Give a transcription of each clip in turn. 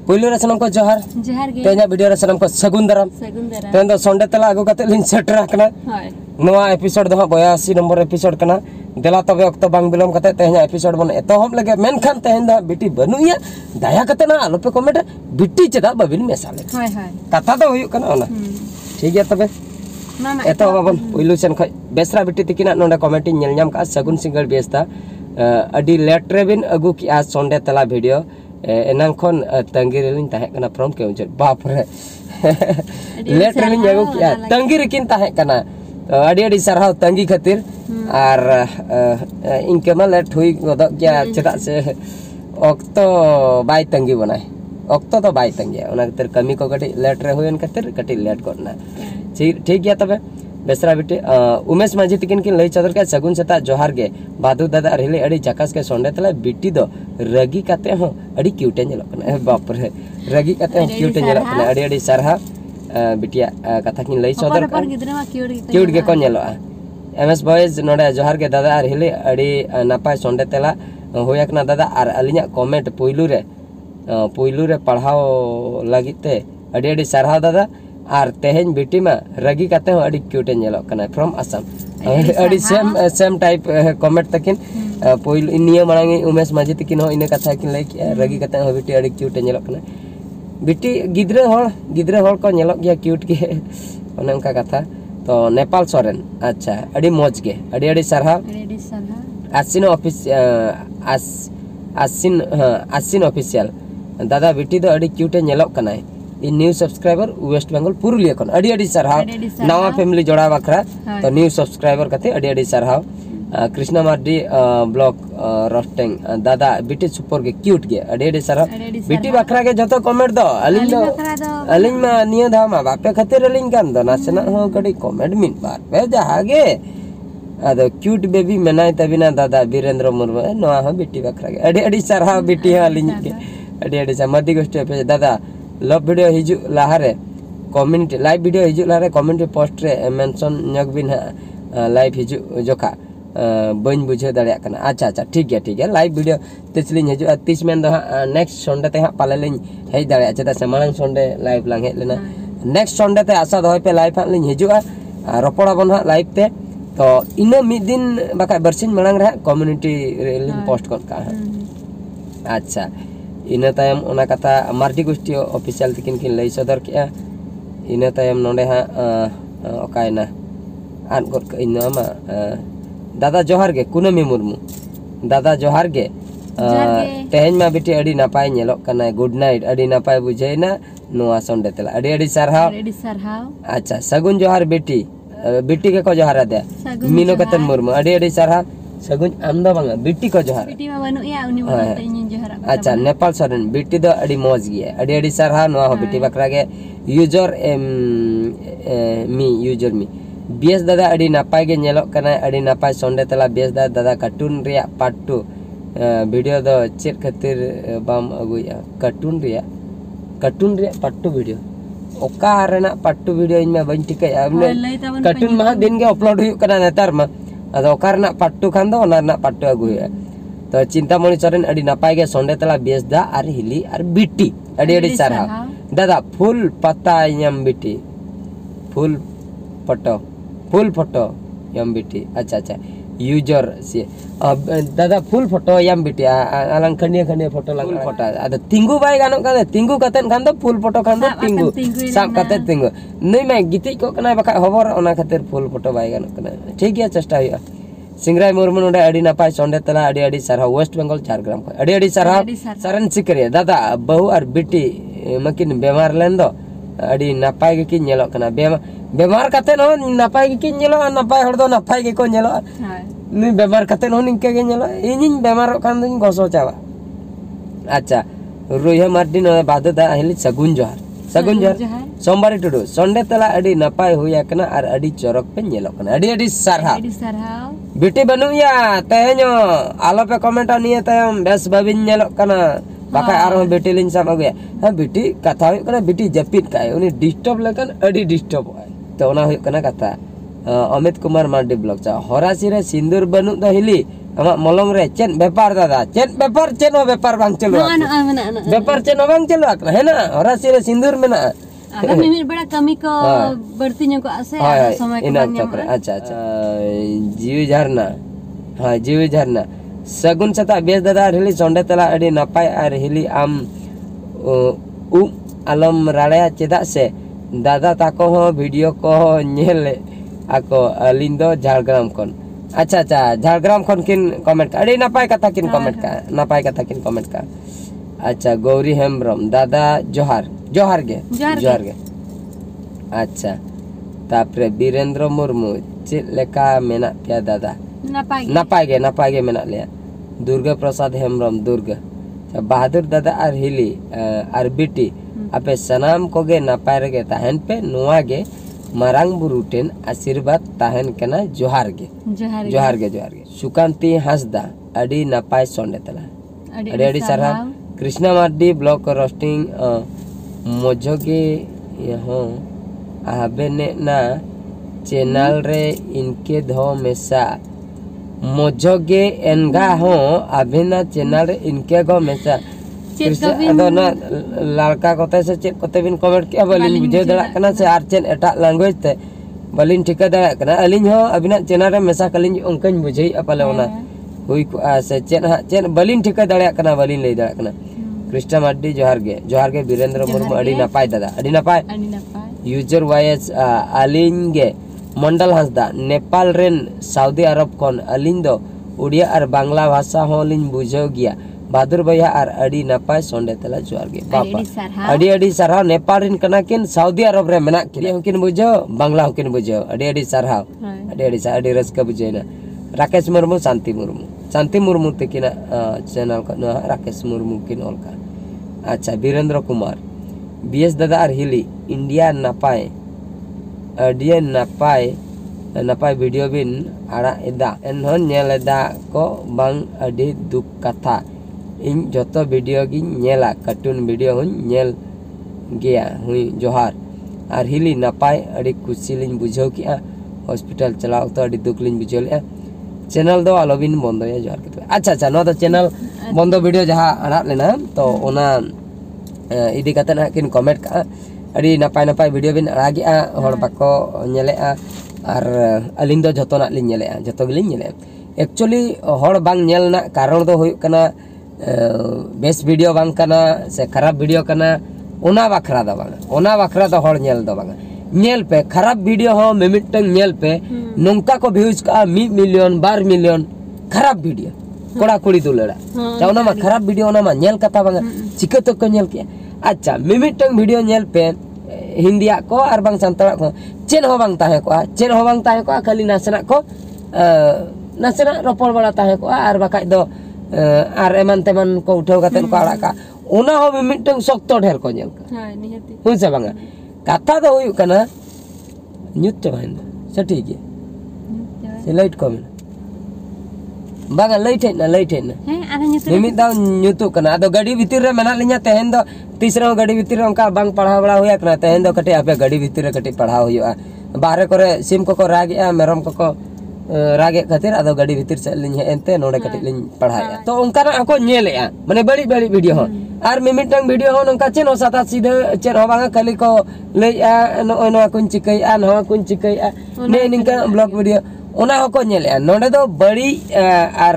पुइलु रे सनम को जोहार तेना वीडियो रे सनम को सगुन दाराम तेन दो संडे तला आगु कते लिन सेटर कना नोआ एपिसोड दो 82 नंबर एपिसोड कना देला तबे अक्तो बांग बिलम कते तेना एपिसोड बन एतोहम लगे मेनखान तेन दा बिटी बनुया दया कते ना आलो पे कमेंट बिटी चेदा बाबिन मेसाले कथा दो हुयु कना ओना ठीक गया तबे एतो बाबन पुइलु सेन खय बेसरा बिटी तिकिना नोंडा कमेंट ᱧᱮᱞ ᱧᱟᱢ का सगुन सिंगल बेस्ता अडी लेट रेबिन अगु की आज संडे तला वीडियो एनांग खन तंगी रेलिन ताहे कना फ्रॉम के उजर बाप रे लेट रेलिन अगु की तंगी रेकिन ताहे कना अडी अडी सरहाव तंगी खातिर आर इनके मा लेट हुई गदो क्या चेदा से ऑक्तो बाय तंगी बनाए ऑक्तो तो बाय तंगी ओना खातिर कमी को कटी लेट रे हुयन खातिर कटी लेट करना ठीक गया तबे बेसरा बिटी उमेश माझी तिकिन की लई चदर के सगुन सेता जोहार गे बादू दादा रिले अड़ी जकास के संडे तला बिटी दो रगी काते हो अड़ी क्यूटे नेलो कना बाप रे रगी काते हो क्यूटे नेलो कना अड़ी अड़ी सरहा बिटिया कथा किन लई चदर क्यूट गे को नेलो एमएस बॉयज नोडे जोहार गे दादा रिले अड़ी नापाय संडे तला होया कना दादा आर अलिया कमेंट पुइलु रे पढ़ाओ लागिते अड़ी अड़ी सरहा दादा आर तेहेन बिटी मा रगी काते हो अड़ी क्यूटे नेलो कना फ्रॉम असम अड़ी सेम टाइप कमेंट तकिन पोइल निया मांगे उमेश माझी तकिन हो इने कथा किन लाइक रगी काते हो बिटी अड़ी क्यूटे नेलो कना बिटी गिद्रे होड़ को नेलो गया क्यूट के ओने उनका कथा तो नेपाल सोरेन अच्छा अड़ी मौज के अड़ी सरहा आसिन ऑफिस आसिन ऑफिशियल दादा बिटी दो अड़ी क्यूटे नेलो कना न्यू सब्सक्राइबर वेस्ट बेंगल पुरुलिया खन अड़ी अड़ी सरहाव नवा फैमिली जोड़ा बखरा तो न्यू सब्सक्राइबर कते अड़ी अड़ी सरहाव कृष्णा मार्डी ब्लॉग रोस्टिंग दादा बिटी सुपर के क्यूट गे अड़ी अड़ी सरहाव बिटी बखरा के जतो कमेंट दो अलिन मा निया धा मा बापे खातिर अलिन कान दो नासना हो कडी कमेंट मिन बार पे जहागे अदो क्यूट बेबी मेनाय तबिना दादा वीरेंद्र मुर्मू नवा हो बिटी बखरा के अड़ी सरहाव बिटी अलिन के अड़ी समधि गोष्ठी पे दादा लव वीडियो हिजु लाहारे कम्युनिटी लाइव वीडियो हिजु लाहारे कम्युनिटी पोस्ट रे मेंशन नग बिन लाइव हिजु जोखा बन बुझे दाड़िया कना अच्छा ठीक है लाइव वीडियो तिसलिन हिजु 30 मेन दो नेक्स्ट संडे ते पाले लिन हे दाड़िया चेदा से मांग संडे लाइव लांग हे लेना नेक्स्ट संडे ते आशा दो पे लाइव लिन हिजुआ रोपड़ा बन लाइव ते तो इनो मिद दिन बाका बरसिन मांग रे कम्युनिटी रे लिन पोस्ट कर का अच्छा इना तायम ओना कथा मार्डी गोष्ठी ऑफिशियल तिकिन किन लई सदर के इना तायम नोंडे हा ओकायना आन गद इना मा दादा जोहार गे कुनमी मुर्मू दादा जोहार गे तेहेन मा बिटी अडी नापाय नेलो कना गुड नाइट अडी नापाय बुझेना नोआ संडे तला अडी सरहाव अच्छा सगुन जोहार बेटी के को जोहार दे मीनो कतन मुर्मू अडी सरहाव सगुन आमदा बांगा बिटी को जोहार बिटी मा बनुया उनी बोलते इन जोहार अच्छा नेपाल सोरेन बिटी दो अडी मौज गिया अडी सरहा नो हो बिटी बकरा गे यूजर मी बीएस दादा अडी नापाय गे नेलो कना अडी नापाय संडे तला बीएस दादा कार्टून रिया पार्ट 2 वीडियो दो चेक खातिर बाम अगुया कार्टून रिया पार्ट 2 वीडियो ओका रेना पार्ट 2 वीडियो इन में बन टिकै कार्टून मा दिन गे अपलोड हुई कना नेतार मा अदो ओकारना पाट्टू खान दो ओना पाट्टू अगु है तो चिंतामणि सोरेन अडी नापाय गे संडे तला बेस दा आर हिली आर बिटी अडी सरहा दादा फुल पत्ता यम बिटी फुल फोटो यम बिटी अच्छा यूजर से दादा फुल फोटो यम बिटी अलंग खंडिया फोटो लंग फोटो अद तिंगु बाय गानो का तिंगु कतन खान दो फुल फोटो खान दो तिंगु साब कते तिंगु नै मैं गिति को कना बका खबर ओना खातिर फुल फोटो बाय गानो कना ठीक गया चेष्टा हुआ सिंगराय मुर्मू नोडे अडी नापाय संडे तला अडी सरहा वेस्ट बेंगल झारग्राम को अडी सरहा सरन सिकरिया दादा बहु और बिटी मकिन बेमार लेन दो अडी नापाय गे कि नेलो कना बेमार कते नो नापाय गे कि नेलो नापाय हर दो नापाय गे को नेलो नि बेमार कते नो निके गे नेलो इनिन बेमार खान दिन गोसो चावा अच्छा रोहिया मार्डी नो बाददा हिली सगुन जोहार सोमवारी टुडू संडे तला अडी नापाय हुया कना आर अडी चरक पे नेलो कना अडी सरहा बिटी बनुया तेहेनो आलो पे कमेंट निया तयम बेस बाबिन नेलो कना बाका आरो बेटी लिन साम अगया हां बिटी कथा हुय कना बिटी जपित काय उनी डिस्टर्ब लेकन अडी डिस्टर्ब तो ओना हुय कना कथा अमित कुमार मार्डी ब्लॉग चा होरासी रे सिंदूर बनु the hilly amak molong re cen bepar dada cen bepar cen o bepar bang celu bepar cen o bang celu akna hena ora sire sindur mena ada mimit beda kami ko berarti nyoko ase ada समय ina chakra acha jiwi jarna ha jiwi jarna sagun sata bes dada hili sonde tela adi napai ar hili am alam rarea cedak se dada tako ho video ko nyele ako alindo Jhargram kon अच्छा झारग्राम खन किन comment का अरे नापाय कथा किन comment का नापाय कथा किन कमेंट का अच्छा गौरी हेम्ब्रम दादा जोहार गे अच्छा तापरे बीरेंद्र मुर्मू चे लेका मेना पिया दादा नापाय गे मेना लिया दुर्गा प्रसाद हेम्ब्रम दुर्गा बहादुर दादा आर हिली आर बिटी आपे सनाम कोगे नापाय रगे ताहन पे नुआ गे मारांग बुरुटेन आशीर्वाद ताहन कना जोहार गे सुकांती हासदा अडी नापाय सोंडे तला अडी सारा कृष्णा मार्डी ब्लॉक रोस्टिंग मोजोगे यहो आबेने ना चैनल रे इनके धो मेसा मोजोगे एनगा हो आबेना चैनल रे इनके गो मेसा लड़का कोते से चेक कोते बिन कमेंट के बलिन बुझे दड़ा कना से आर चेन एटा लैंग्वेज ते बलिन ठिका दड़ा कना अलिन हो अबिना चैनल रे मेसा कलिन उनकन बुझे अपले ओना हुई को से चेन बलिन ठिका दड़ा कना बलिन ले दड़ा कना कृष्णा मार्डी जोहार गे वीरेंद्र मुर्मू अडी नापाय दादा अडी नापाय यूजर वायस अलिन गे मंडल हासदा नेपाल रेन सऊदी अरब कोन अलिन दो उड़िया और बांग्ला भाषा हो लिन बुझो गया बहादुर भैया और अड़ी नपाय सोंडे तला जोहार गे पापा अड़ी सरहाव नेपाल रिन कना किन सऊदी अरब रे मेना किन हुकिन बुझो बांग्ला हुकिन बुझो अड़ी सरहाव अड़ी रस्का बुझेना राकेश मुर्मू शांति मुर्मू तकिना चैनल को राकेश मुर्मू किन ऑल का अच्छा वीरेंद्र कुमार बीएस दादा और हिली इंडिया नपाय अड़ी नपाय वीडियो बिन आड़ा एदा एनहन नेल एदा को बांग अड़ी दुख कथा इन जोतो वीडियो की नेला कार्टून वीडियो हुन नेल गया हुई जोहार और हिली नपाय अड़ी खुशी लिन बुझाव किया हॉस्पिटल चलाओ तो अड़ी दुख लिन बुझाव लिया चैनल दो आलोबिन बंद है जोहार के अच्छा नो तो चैनल बंद वीडियो जहाँ आड़ा लेना तो ओना इदी कते ना किन कमेंट का अड़ी नपाय वीडियो बिन आड़ा गया हर बाको नेलेआ और अलिन दो जतो ना लिन नेलेआ जतो गिलिन नेलेआ एक्चुअली हर बांग नेल ना कारण दो हुई कना बेस्ट वीडियो बांग कना से खराब वीडियो कना ओना बखरा दो हर नेल दो बांग नेल पे खराब वीडियो हो मिमिटंग नेल पे नोंका को व्यूज का 1 मिलियन 2 मिलियन खराब वीडियो कोड़ा कुड़ी दुलड़ा जावना मा खराब वीडियो ओना मा नेल कथा बांग चिका तो को नेल किया अच्छा मिमिटंग वीडियो नेल पे हिंदिया को और बांग संतरा को चेन हो बांग ताहे को खाली नासना को नासना रोपड़ बड़ा ताहे को और बाका दो और एमन तेमन को उठाव कते को आड़ा का ओना हो मिमिटंग सख्त ढेर को नेल का हां निहति हुन से बांगा कथा दो हुई कना न्यूट चबाइन से ठीक है से लाइट को बांगा लाइट है ना हैं आना न्यूट मिमिट दाव न्यूट कना दो गाड़ी भीतर रे मेना लिया तेहन दो तीसरा गाड़ी भीतर उनका बांग पढ़ा बड़ा हुआ कना तेहन दो कटे आपे गाड़ी भीतर कटे पढ़ा हुआ बाहर करे सिम को रागे मेरम को रागे खातिर आदो गाड़ी भीतर से लिन एनते नोडे कटे लिन पढ़ाया तो उनका को नेलेआ माने बड़ी वीडियो हो और मिमिटंग वीडियो हो नंका चेन साता सीधे चेन हो बांगा खाली को लेया नो कुन चिकैया नो कुन चिकैया ने निका ब्लॉग वीडियो ओना हो को नेलेआ नोडे दो बड़ी और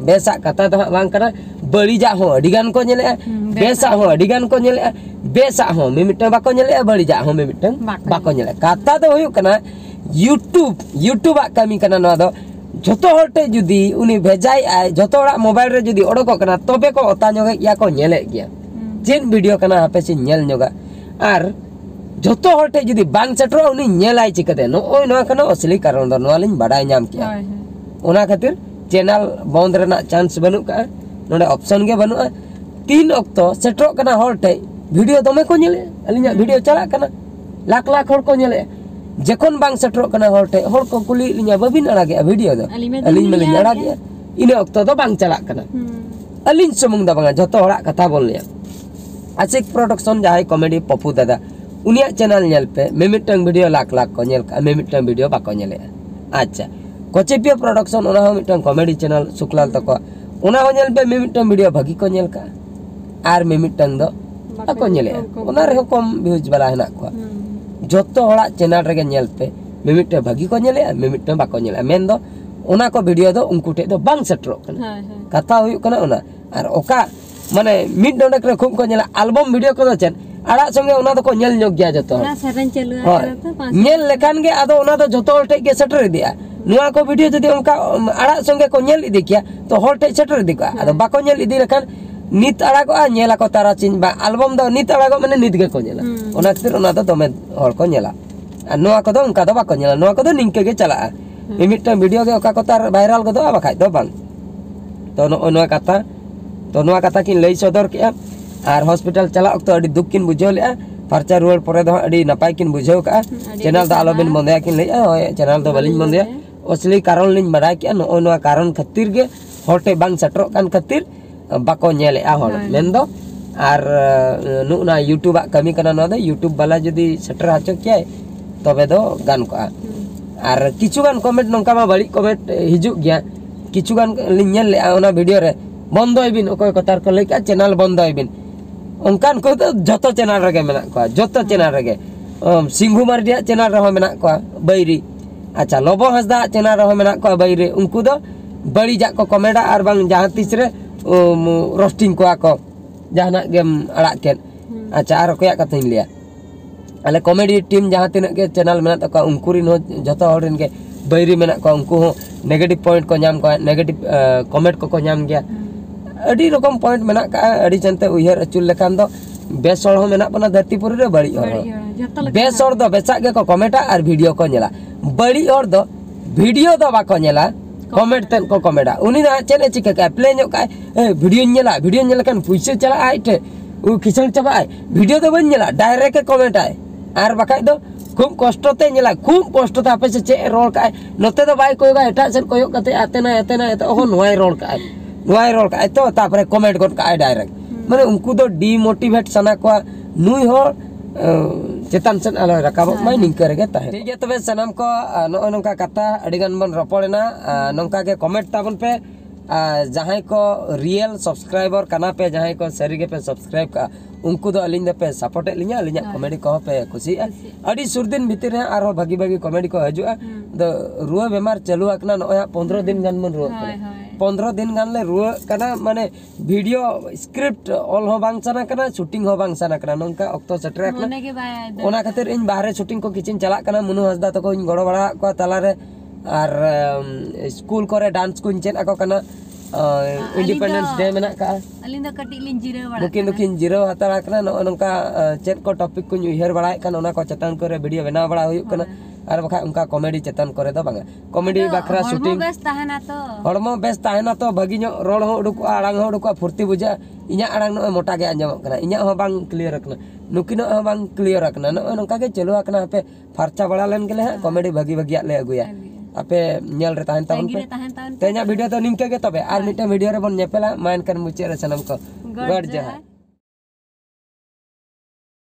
बेसा कथा तो बांग करा बड़ी जा हो अडिगान को नेलेआ बेसा हो अडिगान को नेलेआ बेसा हो मिमिटंग बाको नेलेआ बड़ी जा हो मिमिटंग बाको नेलेआ कथा तो हुयु कना यूट्यूब कमी कना नो दो जतो हटे जुदी उनी भेजाई आय जतो हड़ा मोबाइल रे जुदी ओडको कना तबे को ओता नोगे या को नेले गया चेन वीडियो कना हापे से नेल नोगा और जतो हटे जुदी बांग सेटरो उनी नेलाई चिकते नो ओय नो कना असली कारण दो नो लिन बडाय नाम किया ओना खातिर चैनल बंद रेना चांस बनु का नोडे ऑप्शन के बनु 3 अक्तो सेटरो कना हटे वीडियो दमे को नेले अलिना वीडियो चला कना लाख हर को नेले जखन बांग सेटरो कना हरटे हर को कुली लिया बबिन अड़ा गया वीडियो दो अलिन में अड़ा गया इन अक्तो दो बांग चला कना अलिन सुमुंग दा बांगा जतो हड़ा कथा बोल लिया आशिक प्रोडक्शन जहाय कॉमेडी पप्पू दादा उनिया चैनल नेल पे मिमिटंग वीडियो लाख को नेल का मिमिटंग वीडियो बाको नेले अच्छा कोचेपिया प्रोडक्शन ओना हो मिटन कॉमेडी चैनल सुकलाल तको ओना हो नेल पे मिमिटन वीडियो भागी को नेल का आर मिमिटन दो ako nyele ona reho kom views bala hena ko joto hola channel rege nyel pe mimitte bagi ko nyele mimitte bako nyele men do ona ko video do unku te do bang setro kana kata huyuk kana ona ar oka mane mid dondak re khum ko nyela album video ko do chen ara songe ona do ko nyel nyok gya joto ona saran chalu nyel lekan ge ado ona do joto hol te ge setter dia nuwa ko video jodi onka ara songe ko nyel idi kya to hol te setter idi ka ado bako nyel idi lekan nit arago nyela ko tara chin ba album do nit arago mane nit ge ko nyela ona khatir ona do dome hor ko nyela ar noa ko do onka do bako nyela noa ko do ningke ge chala mimitta video ge oka ko tar viral go do aba khai do bang to noa kata kin lei sodor ke ar hospital chala okto adi duk kin bujhaw le parcha ruwar pore do adi napai kin bujhaw ka channel da alo bin monde kin lei channel do balin monde osli karon lin badai ke noa karon khatir ge hote bang setro kan khatir bako nyele hol mendo ar nu na YouTube kami kana no da YouTube bala jodi setter hacho kya tobe do gan ko ar kichu gan comment nongka ma bali comment hiju gya kichu gan linyel le ona video re bondoy bin okoy kotar ko leka channel bondoy bin onkan ko to joto channel rege mena ko joto channel rege Singhu Mardia channel reho mena ko bairi acha Lobo Hasda channel reho mena ko bairi unku do bari jak ko komeda ar bang jahan tisre roasting ko ako jahana game arak ken acha ar ko ya katin liya ale comedy team jahan tinak ke channel mena to ko unkurin ho joto horin ke bairi mena ko unku ho negative point ko nyam ko negative comment ko nyam gya adi rokom point mena ka adi chante uher achul lekan do best hor ho mena pana dharti puri re bari hor best hor do besak ge ko comment ar video ko nyela bari hor do video do ba ko nyela comment ten ko komeda uni na chene chika ka play nyok ka video nyela kan puise chala ai te u kisan chaba ai video do ban nyela direct comment ai ar bakai do khum kosto te nyela khum kosto ta ape se che rol ka note do bai koy ga eta sen koyok kate atena oh noai rol ka to tapare comment got ka ai direct mane unku do demotivate sana ko nui ho chetan sen alo rakab mai ningkar ge tahe ठीक है तबे सनम को no नोंका कथा अडिगन बन रपड़ना नोंका के comment ताबन पे जहां को रियल सब्सक्राइबर कना पे जहां को सरी के पे सब्सक्राइब का उनको दो अलिंद पे सपोर्ट लिया अलिंद कॉमेडी को पे खुशी अडी सुरदिन भीतर है आरो भागी भागी कॉमेडी को हजुआ द रुआ बेमार चालू आकना नो 15 दिन गन मन रुआ 15 दिन गन ले रुआ कना माने वीडियो स्क्रिप्ट ऑल हो बांग सना कना शूटिंग हो बांग सना कना नोंका ऑक्टो सेटर कना ओना खातिर इन बाहरे शूटिंग को किचिन चला कना मुनु हसदा तको इन गड़ो बड़ा को तालारे आर स्कूल करे डांस को चेन ako kana इंडिपेंडेंस डे मेना का अलिंदा कटी लिन जीरो बड़ा मुकिन जीरो हतारा kana no nongka चेन को टॉपिक को उहियर बड़ाय kana ओना को चेतन करे वीडियो बना बड़ा हुई kana आर बखा उनका कॉमेडी चेतन करे दो बांगा कॉमेडी बखरा शूटिंग बेस ताहना तो हड़मो बेस ताहना तो भागी नो रोड हो उडुक आड़ांग हो उडुक फुर्ती बुझा इnya आड़ांग नो मोटा के अंजम kana इnya हो बांग क्लियर रखना नुकिनो हो बांग क्लियर रखना नो नongka के चलो आकना पे फरचा बड़ा लेन गेले कॉमेडी भागी भागी ले अगुया आपे nyel re tahan tahun pe tanya video to ningke ge tobe ar mita video re bon nyepela main kan muche re sanam ko god jaha